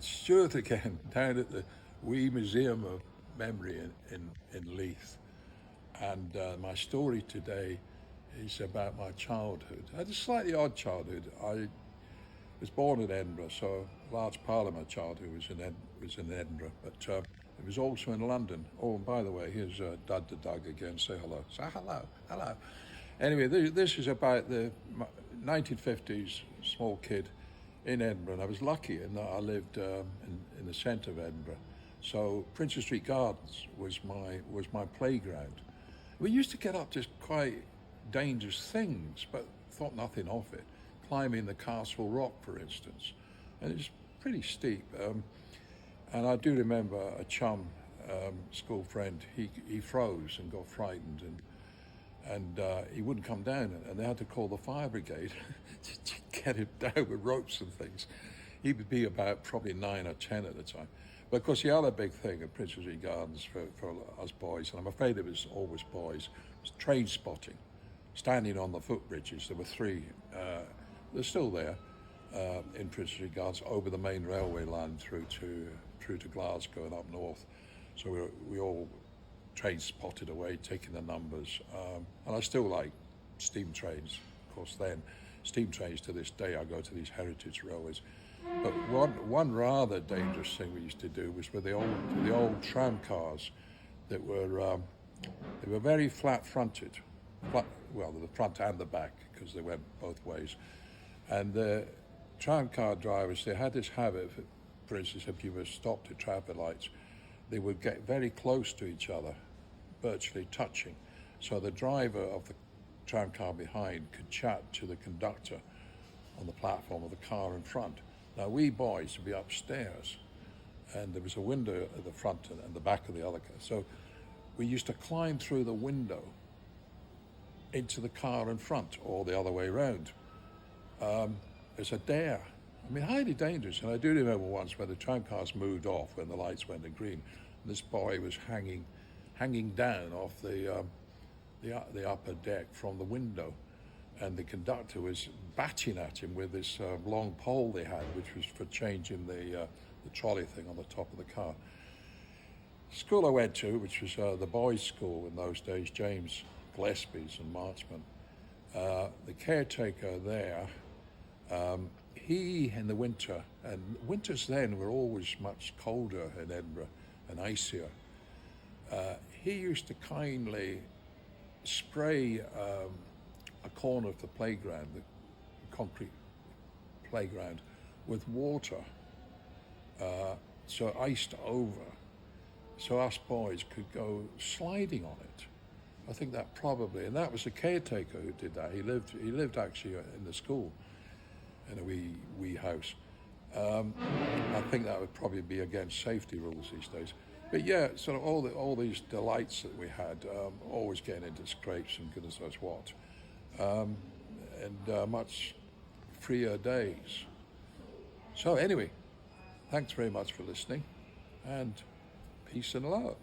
It's Stuart again, down at the Wee Museum of Memory in Leith. And my story today is about my childhood. I had a slightly odd childhood. I was born in Edinburgh, so a large part of my childhood was in Edinburgh, but it was also in London. Oh, and by the way, here's Dud the Doug again. Say hello. Say hello. Hello. Anyway, this is about the 1950s, small kid in Edinburgh. And I was lucky in that I lived in the centre of Edinburgh. So Princess Street Gardens was my playground. We used to get up to quite dangerous things, but thought nothing of it. Climbing the Castle Rock, for instance, and it's pretty steep. And I do remember a chum, school friend. He froze and got frightened, and he wouldn't come down, and they had to call the fire brigade to get him down with ropes and things. He would be about probably 9 or 10 at the time. But of course, the other big thing at Princess Street Gardens for us boys, and I'm afraid it was always boys, was train spotting. Standing on the footbridges, there were 3. They're still there in Princess Street Gardens over the main railway line through to Glasgow and up north. So we all train spotted away, taking the numbers. And I still like steam trains, of course. Then steam trains to this day, I go to these heritage railways. But one rather dangerous thing we used to do was with the old tram cars that were they were very flat fronted. Well, the front and the back, because they went both ways. And the tram car drivers, they had this habit, for instance, if you were stopped at traffic lights, they would get very close to each other, virtually touching. So the driver of the tram car behind could chat to the conductor on the platform of the car in front. Now, we boys would be upstairs, and there was a window at the front and the back of the other car. So we used to climb through the window into the car in front, or the other way around. It's a dare. I mean, highly dangerous. And I do remember once when the tram cars moved off when the lights went to green, and this boy was hanging down off the upper deck from the window, and the conductor was batting at him with this long pole they had, which was for changing the trolley thing on the top of the car. School I went to, which was the boys' school in those days, James Gillespie's and Marchman. The caretaker there, he in the winter, and winters then were always much colder in Edinburgh and icier, he used to kindly spray a corner of the playground, the concrete playground, with water, so iced over, so us boys could go sliding on it. I think that probably, and that was the caretaker who did that. He lived actually in the school, in a wee house. I think that would probably be against safety rules these days. But yeah, sort of all these delights that we had, always getting into scrapes and goodness knows what, and much freer days. So anyway, thanks very much for listening, and peace and love.